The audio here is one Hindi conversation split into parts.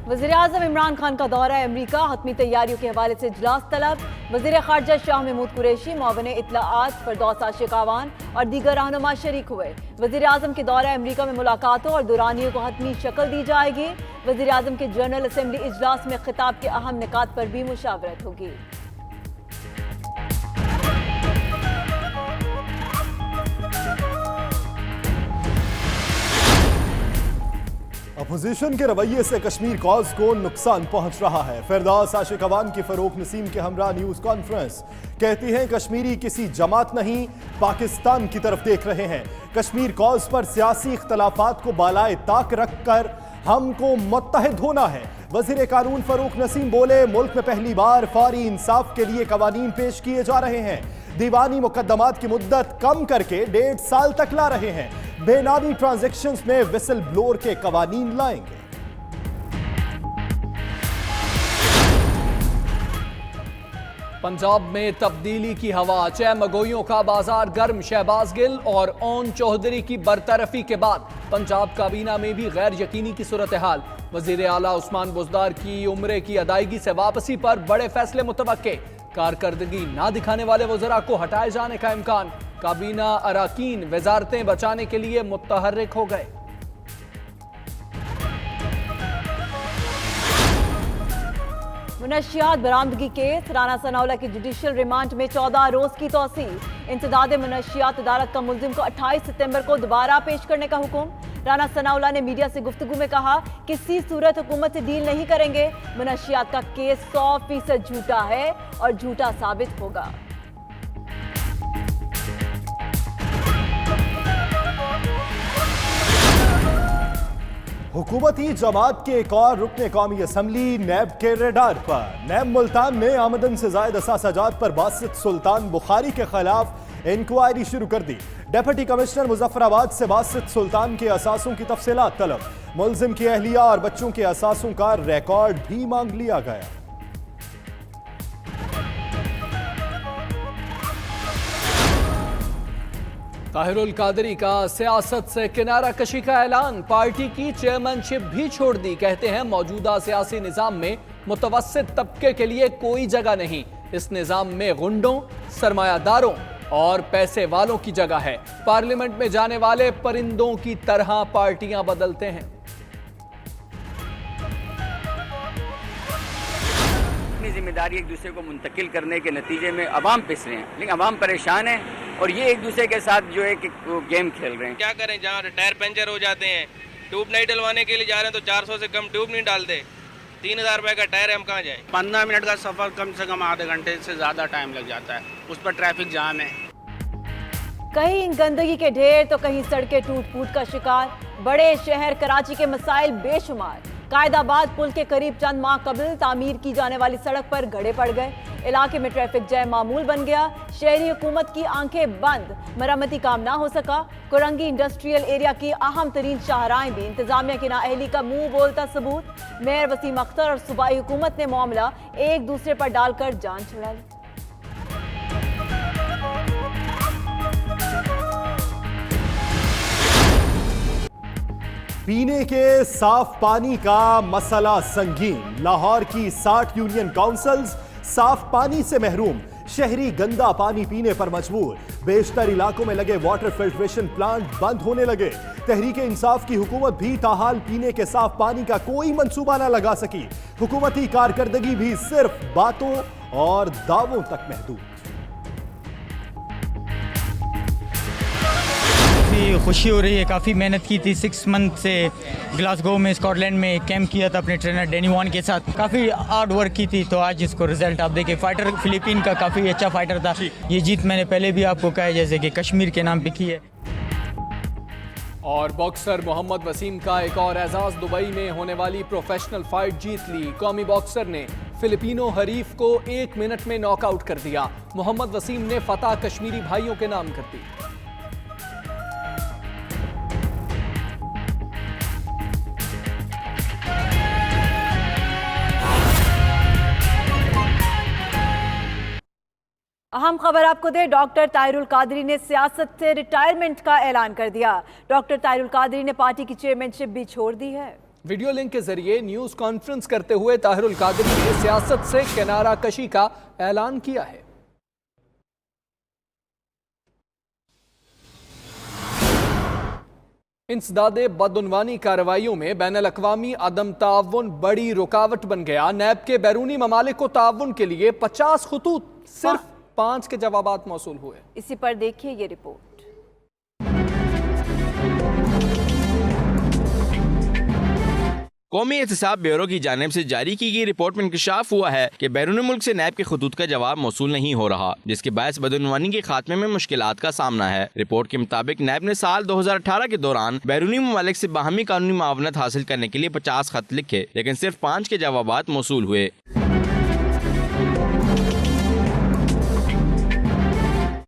वज़ीर-ए-आज़म इमरान खान का दौरा अमरीका, हतमी तैयारियों के हवाले से इजलास तलब। वज़ीर ख़ारजा शाह महमूद कुरैशी, मुआविन इत्तलाआत फिरदौस आशिक अवान और दीगर रहनुमा शरीक हुए। वज़ीर-ए-आज़म के दौरा अमरीका में मुलाकातों और दुरानियों को हतमी शक्ल दी जाएगी। वज़ीर-ए-आज़म के जनरल असम्बली इजलास में खिताब के अहम निकात पर भी मुशावरत होगी। अपोजिशन के रवैये से कश्मीर कॉज को नुकसान पहुंच रहा है। फिरदौस आशिक अवान की फरूख नसीम के हमरा न्यूज कॉन्फ्रेंस कहती हैं कश्मीरी किसी जमात नहीं पाकिस्तान की तरफ देख रहे हैं। कश्मीर कॉज पर सियासी इख्तलाफात को बालाए ताक रखकर हमको मुत्तहिद होना है। वजीर कानून फरूख नसीम बोले मुल्क में पहली बार फौरी इंसाफ के लिए कवानीन पेश किए जा रहे हैं। दीवानी मुकदमात की मुद्दत कम करके 1.5 साल तक ला रहे हैं। बेनामी ट्रांजैक्शंस में विसल ब्लोअर के कवानीन लाएंगे। पंजाब में तब्दीली की हवा, चहमगोइयों का बाजार गर्म। शहबाज गिल और ओन चौधरी की बरतरफी के बाद पंजाब काबीना में भी गैर यकीनी की सूरत हाल। वजीर आला उस्मान बुज़दार की उम्रे की अदायगी से वापसी पर बड़े फैसले मुतवक्के। कारकर्दगी ना दिखाने वाले वज़रा को हटाए जाने का इम्कान। काबीना अराकीन वजारतें बचाने के लिए मुतहर्रिक हो गए। मुनशियात बरामदगी केस, राना सनाउल्लाह की जुडिशियल रिमांड में 14 रोज की तौसी। इंसदाद मुनशियात अदालत का मुल्जिम को 28 सितंबर को दोबारा पेश करने का हुक्म। राना सनाउल्लाह ने मीडिया से गुफ्तगू में कहा किसी सूरत हुकूमत से डील नहीं करेंगे। मुनशियात का केस 100% झूठा है और झूठा साबित होगा। हुकूमती जमात के एक और रुकने कौमी असम्बली नैब के रेडार पर। नैब मुल्तान में आमदन से जायद असासाजात पर बासित सुल्तान बुखारी के खिलाफ इंक्वायरी शुरू कर दी। डेप्यूटी कमिश्नर मुजफ्फराबाद से बासित सुल्तान के असासों की तफसीलात तलब। मुल्जिम की अहलिया और बच्चों के असासों का रिकॉर्ड भी मांग लिया गया। ताहिरुल कादरी का सियासत से किनारा कशी का ऐलान। पार्टी की चेयरमैनशिप भी छोड़ दी। कहते हैं मौजूदा सियासी निजाम में मुतवस्सित तबके के लिए कोई जगह नहीं। इस निजाम में गुंडों, सरमायादारों और पैसे वालों की जगह है। पार्लियामेंट में जाने वाले परिंदों की तरह पार्टियां बदलते हैं। अपनी जिम्मेदारी एक दूसरे को मुंतकिल करने के नतीजे में अवाम पिस रहे हैं, लेकिन अवाम परेशान है और ये एक दूसरे के साथ जो है कि गेम खेल रहे हैं। क्या करें, जहाँ टायर पंचर हो जाते हैं, ट्यूब नहीं डलवाने के लिए जा रहे हैं तो 400 से कम ट्यूब नहीं डालते। 3000 रुपए का टायर है, हम कहाँ जाएं? 15 मिनट का सफर कम से कम आधे घंटे से ज्यादा टाइम लग जाता है, उस पर ट्रैफिक जाम है। कहीं गंदगी के ढेर तो कहीं सड़कें टूट फूट का शिकार। बड़े शहर कराची के मसाइल बेशुमार। कायदाबाद पुल के करीब चंद माह कबल तामीर की जाने वाली सड़क पर गड्ढे पड़ गए। इलाके में ट्रैफिक जैम मामूल बन गया। शहरी हुकूमत की आंखें बंद, मरम्मती काम ना हो सका। कुरंगी इंडस्ट्रियल एरिया की अहम तरीन शाहराएं भी इंतजामिया की नाअहली का मुंह बोलता सबूत। मेयर वसीम अख्तर और सूबाई हुकूमत ने मामला एक दूसरे पर डालकर जान छुड़ा ली। पीने के साफ पानी का मसला संगीन। लाहौर की 60 यूनियन काउंसिल्स साफ पानी से महरूम। शहरी गंदा पानी पीने पर मजबूर। बेशतर इलाकों में लगे वाटर फिल्ट्रेशन प्लांट बंद होने लगे। तहरीक इंसाफ की हुकूमत भी ताहाल पीने के साफ पानी का कोई मंसूबा न लगा सकी। हुकूमती कारकर्दगी भी सिर्फ बातों और दावों तक महदूद। खुशी हो रही है, काफ़ी मेहनत की थी। 6 मंथ से ग्लासगो में स्कॉटलैंड में कैंप किया था अपने ट्रेनर डैनी वॉन के साथ। काफ़ी हार्ड वर्क की थी, तो आज इसको रिजल्ट आप देखिए। फाइटर फिलीपीन का काफ़ी अच्छा फाइटर था। ये जीत मैंने पहले भी आपको कहा है, जैसे कि कश्मीर के नाम पे की है। और बॉक्सर मोहम्मद वसीम का एक और एजाज। दुबई में होने वाली प्रोफेशनल फाइट जीत ली। कौमी बॉक्सर ने फिलिपिनो हरीफ को 1 मिनट में नॉकआउट कर दिया। मोहम्मद वसीम ने फतह कश्मीरी भाइयों के नाम कर दी। अहम खबर आपको दे, डॉक्टर ताहिरुल कादरी ने सियासत से रिटायरमेंट का ऐलान कर दिया। डॉक्टर ताहिरुल कादरी ने पार्टी की चेयरमैनशिप भी छोड़ दी है। वीडियो लिंक के जरिए न्यूज कॉन्फ्रेंस करते हुए ताहिरुल कादरी ने सियासत से किनारा कशी का ऐलान किया है। इंसदादे बदउनवानी कार्रवाइयों में बैनुल-अक़वामी अदम ताउन बड़ी रुकावट बन गया। नैब के बैरूनी ममालिक को ताउन के लिए 50 खुतूत, सिर्फ 5 के जवाबात मौसूल हुए। इसी पर देखिए ये रिपोर्ट। कौमी एहतसाब ब्यूरो की जानिब से जारी की गई रिपोर्ट में इंकशाफ हुआ है कि बैरून मुल्क से नैब के खतूत का जवाब मौसूल नहीं हो रहा, जिसके बायस बदउनवानी के खात्मे में मुश्किलात का सामना है। रिपोर्ट के मुताबिक नैब ने साल 2018 के दौरान बैरूनी ममालिक से बाहमी कानूनी मावनत हासिल करने के लिए 50 खत लिखे, लेकिन सिर्फ 5 के जवाबात मौसूल हुए।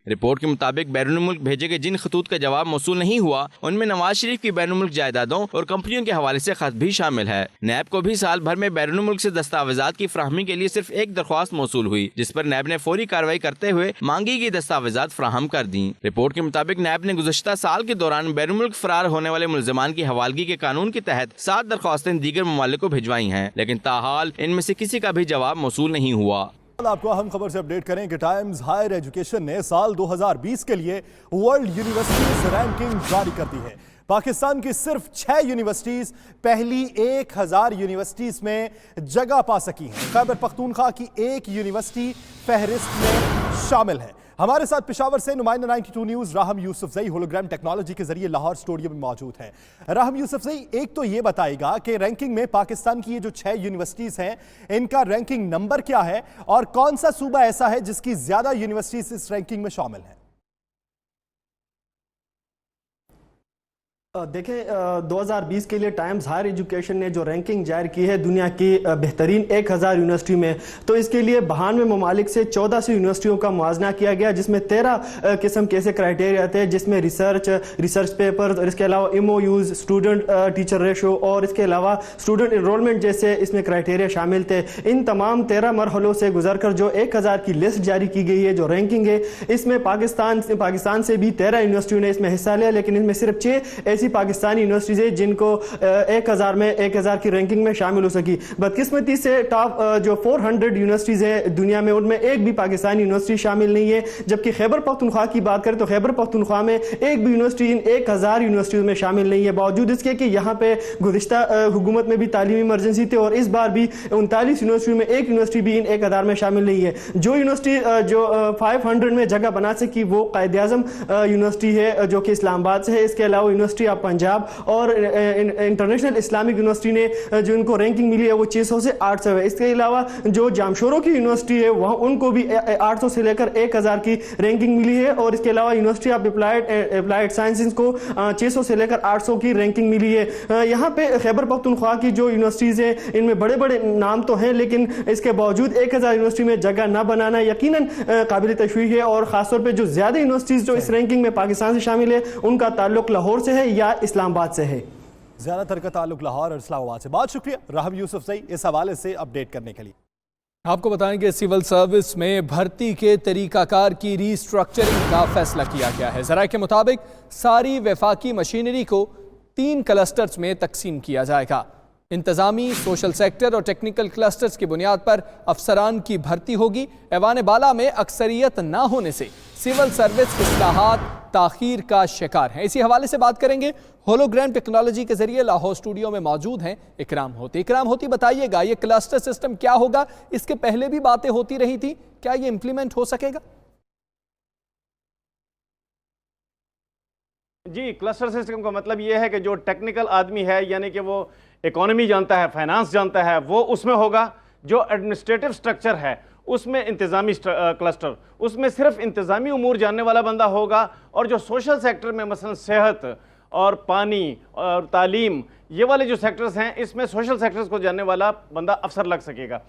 रिपोर्ट के मुताबिक बैरून मुल्क भेजे गए जिन खतूत का जवाब मौसूल नहीं हुआ, उनमें नवाज शरीफ की बैरून मुल्क जायदादों और कंपनियों के हवाले से खत भी शामिल है। नैब को भी साल भर में बैरून मुल्क से दस्तावेजात की फराहमी के लिए सिर्फ एक दरख्वास्त मौसूल हुई, जिस पर नैब ने फौरी कार्रवाई करते हुए मांगी गई दस्तावेजात फराहम कर दी। रिपोर्ट के मुताबिक नैब ने गुज़श्ता साल के दौरान बैरून मुल्क फरार होने वाले मुल्ज़मान की हवालगी के कानून के तहत 7 दरख्वास्तें दीगर ममालिक को भिजवाई हैं, लेकिन ताहाल इनमें से किसी का भी जवाब मौसूल नहीं हुआ। आपको अहम खबर से अपडेट करें कि टाइम्स हायर एजुकेशन ने साल 2020 के लिए वर्ल्ड यूनिवर्सिटीज रैंकिंग जारी कर दी है। पाकिस्तान की सिर्फ 6 यूनिवर्सिटीज पहली 1000 यूनिवर्सिटीज में जगह पा सकी हैं। खैबर पख्तूनख्वा की एक यूनिवर्सिटी फहरिस्त में शामिल है। हमारे साथ पेशावर से नुमाइंदा 92 न्यूज़ राहम यूसुफजई होलोग्राम टेक्नोलॉजी के जरिए लाहौर स्टूडियो में मौजूद हैं। राहम यूसुफजई, एक तो ये बताएगा कि रैंकिंग में पाकिस्तान की ये जो 6 यूनिवर्सिटीज हैं, इनका रैंकिंग नंबर क्या है और कौन सा सूबा ऐसा है जिसकी ज्यादा यूनिवर्सिटीज इस रैंकिंग में शामिल है? देखें, 2020 के लिए टाइम्स हायर एजुकेशन ने जो रैंकिंग जारी की है दुनिया की बेहतरीन 1000 यूनिवर्सिटी में, तो इसके लिए 92 ममालिक से 1400 यूनिवर्सिटियों का मुआजना किया गया, जिसमें 13 किस्म के ऐसे क्राइटेरिया थे, जिसमें रिसर्च पेपर और इसके अलावा MOUs, स्टूडेंट टीचर रेशो और इसके अलावा स्टूडेंट इनरोलमेंट जैसे इसमें क्राइटेरिया शामिल थे। इन तमाम 13 मरहलों से गुजर कर जो 1000 की लिस्ट जारी की गई है, जो रैंकिंग है, इसमें पाकिस्तान से भी 13 यूनिवर्सिटियों ने इसमें हिस्सा लिया, लेकिन इनमें सिर्फ 6 ऐसी पाकिस्तानी यूनिवर्सिटीज है जिनको 1000 की रैंकिंग में शामिल हो सकी। बदकिस्मती से टॉप जो 400 यूनिवर्सिटीज है दुनिया में, उनमें एक भी पाकिस्तानी यूनिवर्सिटी शामिल नहीं है। जबकि खैबर पख्तूनख्वा की बात करें तो खैबर पख्तूनख्वा में एक भी यूनिवर्सिटी इन 1000 यूनिवर्सिटीज में शामिल नहीं है, बावजूद इसके कि यहाँ पे गुज़िश्ता हुकूमत में भी तालीमी इमरजेंसी थी और इस बार भी 39 यूनिवर्सिटी में एक यूनिवर्सिटी भी इन 1000 में शामिल नहीं है। जो यूनिवर्सिटी जो 500 में जगह बना सकी वो कायद-ए-आज़म यूनिवर्सिटी है जो कि इस्लामाबाद से है। इसके अलावा यूनिवर्सिटी ऑफ पंजाब और इंटरनेशनल इस्लामिक यूनिवर्सिटी ने जो इनको रैंकिंग मिली है वो 600 से 800 है। इसके अलावा जो जामशोरों की यूनिवर्सिटी है वहाँ उनको भी 800 से लेकर 1000 की रैंकिंग मिली है और इसके अलावा यूनिवर्सिटी ऑफ अप्लाइड साइंसेज को 600 से लेकर 800 की रैंकिंग मिली है। यहाँ पे खैबर पख्तूनख्वा की जो यूनिवर्सिटीज़ हैं इनमें बड़े बड़े नाम तो हैं, लेकिन इसके बावजूद 1000 यूनिवर्सिटी में जगह ना बनाना यकीनन काबिल तशवीश है। और खासतौर पर जो ज़्यादा यूनिवर्सिटीज़ जो इस रैंकिंग में पाकिस्तान से शामिल है उनका ताल्लुक लाहौर से है या इस्लामाबाद से है। ज्यादातर का ताल्लुक लाहौर और इस्लामाबाद से। बहुत शुक्रिया राहम यूसुफजई इस हवाले से अपडेट करने के लिए। आपको बताएंगे सिविल सर्विस में भर्ती के तरीकाकार की रीस्ट्रक्चरिंग का फैसला किया गया है। ज़राए के मुताबिक सारी वफाकी मशीनरी को 3 क्लस्टर्स में तकसीम किया जाएगा। इंतज़ामी, सोशल सेक्टर और टेक्निकल क्लस्टर्स की बुनियाद पर अफसरान की भर्ती होगी। ऐवान बाला में अक्सरियत ना होने से सिविल सर्विस इस्लाहात ताखीर का शिकार है। इसी हवाले से बात करेंगे, होलोग्राम टेक्नोलॉजी के जरिए लाहौर स्टूडियो में मौजूद हैं इकराम होती। बताइएगा ये क्लस्टर सिस्टम क्या होगा? इसके पहले भी बातें होती रही थी, क्या ये इंप्लीमेंट हो सकेगा? जी, क्लस्टर सिस्टम का मतलब ये है कि जो टेक्निकल आदमी है यानी कि वो इकोनॉमी जानता है, फाइनेंस जानता है, वो उसमें होगा। जो एडमिनिस्ट्रेटिव स्ट्रक्चर है उसमें इंतज़ामी क्लस्टर, उसमें सिर्फ इंतज़ामी उमूर जानने वाला बंदा होगा। और जो सोशल सेक्टर में मसलन सेहत और पानी और तालीम, ये वाले जो सेक्टर्स हैं, इसमें सोशल सेक्टर्स को जानने वाला बंदा अफसर लग सकेगा।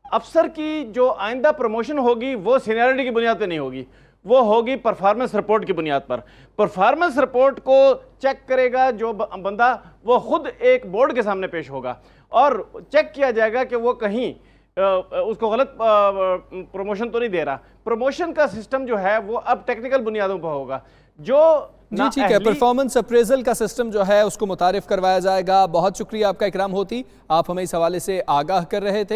अफसर की जो आइंदा प्रमोशन होगी वो सीनियरिटी की बुनियाद पर नहीं होगी, वो होगी परफॉर्मेंस रिपोर्ट की बुनियाद पर। परफॉर्मेंस रिपोर्ट को चेक करेगा जो बंदा, वो खुद एक बोर्ड के सामने पेश होगा और चेक किया जाएगा कि वो कहीं उसको गलत प्रमोशन तो नहीं दे रहा। प्रमोशन का सिस्टम जो है वो अब टेक्निकल बुनियादों पर होगा। जो जी ठीक है, परफॉर्मेंस अप्रेजल का सिस्टम जो है उसको मुतारिफ करवाया जाएगा। बहुत शुक्रिया आपका इकराम होती, आप हमें इस हवाले से आगाह कर रहे थे।